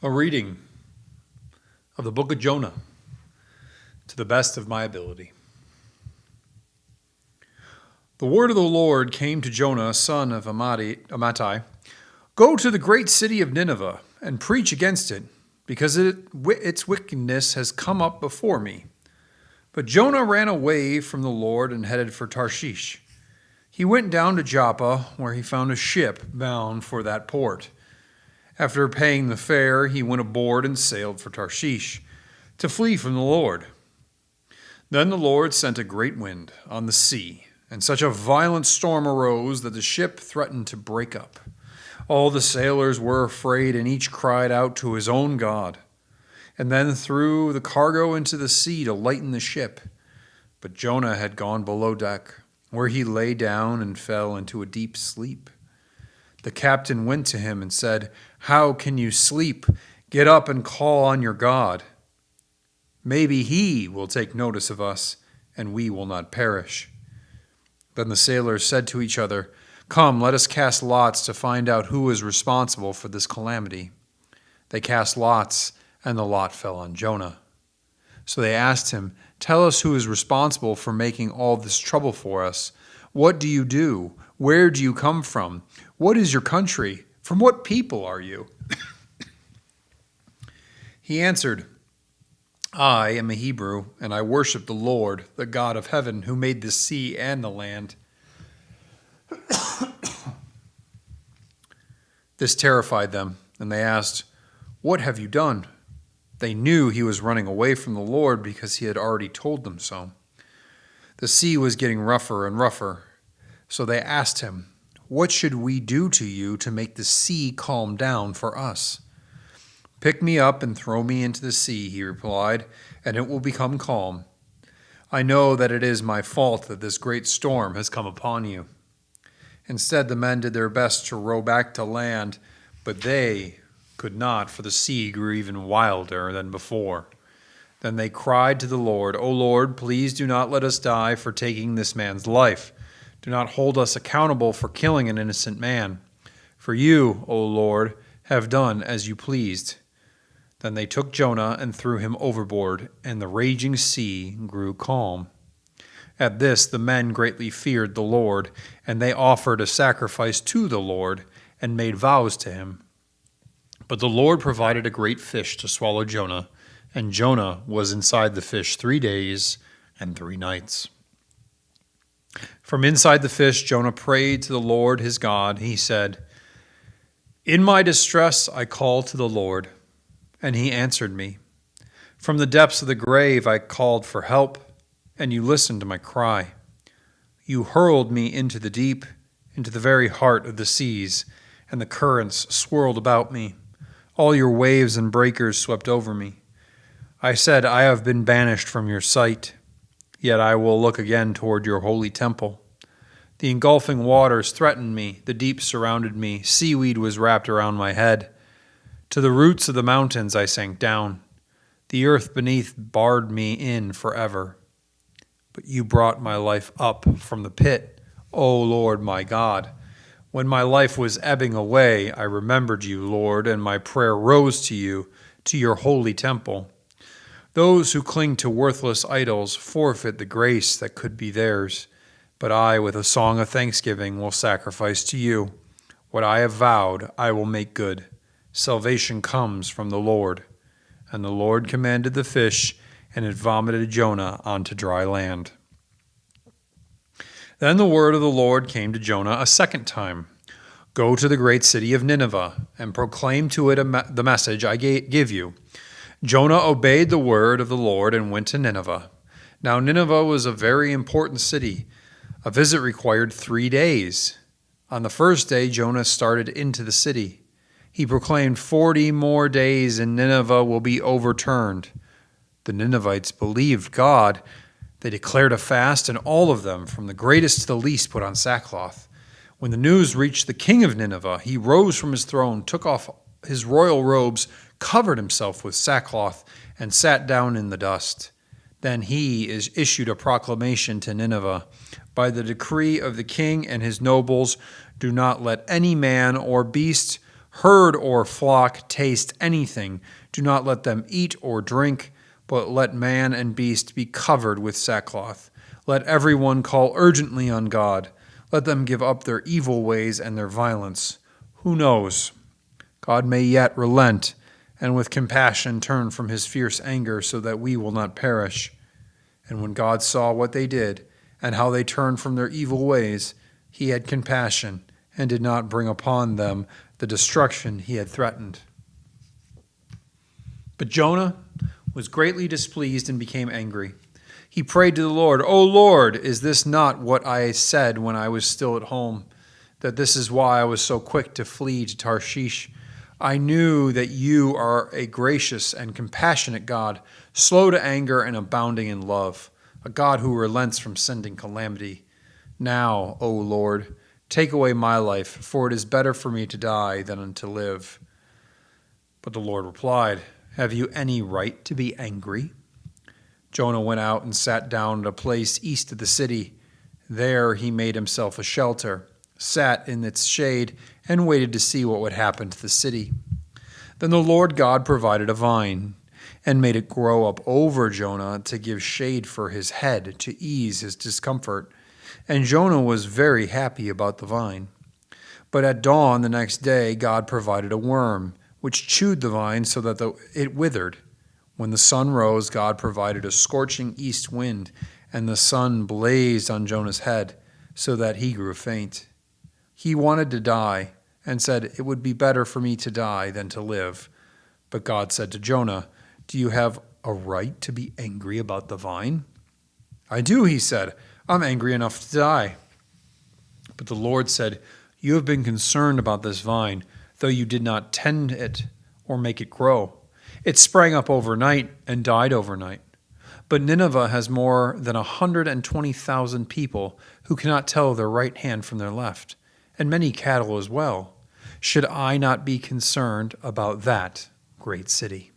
A reading of the Book of Jonah to the best of my ability. The word of the Lord came to Jonah, son of Amittai. Go to the great city of Nineveh and preach against it, because its wickedness has come up before me. But Jonah ran away from the Lord and headed for Tarshish. He went down to Joppa, where he found a ship bound for that port. After paying the fare, he went aboard and sailed for Tarshish to flee from the Lord. Then the Lord sent a great wind on the sea, and such a violent storm arose that the ship threatened to break up. All the sailors were afraid, and each cried out to his own God, and then threw the cargo into the sea to lighten the ship. But Jonah had gone below deck, where he lay down and fell into a deep sleep. The captain went to him and said, "How can you sleep? Get up and call on your God. Maybe he will take notice of us, and we will not perish." Then the sailors said to each other, "Come, let us cast lots to find out who is responsible for this calamity." They cast lots, and the lot fell on Jonah. So they asked him, "Tell us who is responsible for making all this trouble for us. What do you do? Where do you come from? What is your country? From what people are you?" He answered, "I am a Hebrew, and I worship the Lord, the God of heaven, who made the sea and the land." This terrified them, and they asked, "What have you done?" They knew he was running away from the Lord because he had already told them so. The sea was getting rougher and rougher, so they asked him, "What should we do to you to make the sea calm down for us?" "Pick me up and throw me into the sea," he replied, "and it will become calm. I know that it is my fault that this great storm has come upon you." Instead, the men did their best to row back to land, but they could not, for the sea grew even wilder than before. Then they cried to the Lord, "O Lord, please do not let us die for taking this man's life. Do not hold us accountable for killing an innocent man. For you, O Lord, have done as you pleased." Then they took Jonah and threw him overboard, and the raging sea grew calm. At this the men greatly feared the Lord, and they offered a sacrifice to the Lord and made vows to him. But the Lord provided a great fish to swallow Jonah, and Jonah was inside the fish 3 days and 3 nights. From inside the fish, Jonah prayed to the Lord his God. He said, "In my distress I called to the Lord, and he answered me. From the depths of the grave I called for help, and you listened to my cry. You hurled me into the deep, into the very heart of the seas, and the currents swirled about me. All your waves and breakers swept over me. I said, I have been banished from your sight, yet I will look again toward your holy temple. The engulfing waters threatened me, the deep surrounded me, seaweed was wrapped around my head. To the roots of the mountains I sank down. The earth beneath barred me in forever. But you brought my life up from the pit, O Lord my God. When my life was ebbing away, I remembered you, Lord, and my prayer rose to you, to your holy temple. Those who cling to worthless idols forfeit the grace that could be theirs, but I, with a song of thanksgiving, will sacrifice to you. What I have vowed, I will make good. Salvation comes from the Lord. And the Lord commanded the fish, and it vomited Jonah onto dry land. Then the word of the Lord came to Jonah a second time. Go to the great city of Nineveh, and proclaim to it the message I give you. Jonah obeyed the word of the Lord and went to Nineveh. Now Nineveh was a very important city. A visit required 3 days. On the first day, Jonah started into the city. He proclaimed 40 more days and Nineveh will be overturned. The Ninevites believed God. They declared a fast, and all of them, from the greatest to the least, put on sackcloth. When the news reached the king of Nineveh, he rose from his throne, took off his royal robes, covered himself with sackcloth, and sat down in the dust. Then he issued a proclamation to Nineveh. By the decree of the king and his nobles, do not let any man or beast, Herd or flock taste anything. Do not let them eat or drink, but let man and beast be covered with sackcloth. Let everyone call urgently on God. Let them give up their evil ways and their violence. Who knows? God may yet relent, and with compassion turn from his fierce anger, so that we will not perish. And when God saw what they did, and how they turned from their evil ways, he had compassion, and did not bring upon them the destruction he had threatened. But Jonah was greatly displeased and became angry. He prayed to the Lord, "O Lord, is this not what I said when I was still at home, that this is why I was so quick to flee to Tarshish? I knew that you are a gracious and compassionate God, slow to anger and abounding in love, a God who relents from sending calamity. Now, O Lord, take away my life, for it is better for me to die than to live." But the Lord replied, "Have you any right to be angry?" Jonah went out and sat down at a place east of the city. There he made himself a shelter, sat in its shade, and waited to see what would happen to the city. Then the Lord God provided a vine, and made it grow up over Jonah to give shade for his head, to ease his discomfort. And Jonah was very happy about the vine. But at dawn the next day God provided a worm, which chewed the vine so that it withered. When the sun rose, God provided a scorching east wind, and the sun blazed on Jonah's head, so that he grew faint. He wanted to die, and said, "It would be better for me to die than to live." But God said to Jonah, "Do you have a right to be angry about the vine?" "I do," he said. "I'm angry enough to die." But the Lord said, "You have been concerned about this vine, though you did not tend it or make it grow. It sprang up overnight and died overnight. But Nineveh has more than 120,000 people who cannot tell their right hand from their left, and many cattle as well. Should I not be concerned about that great city?"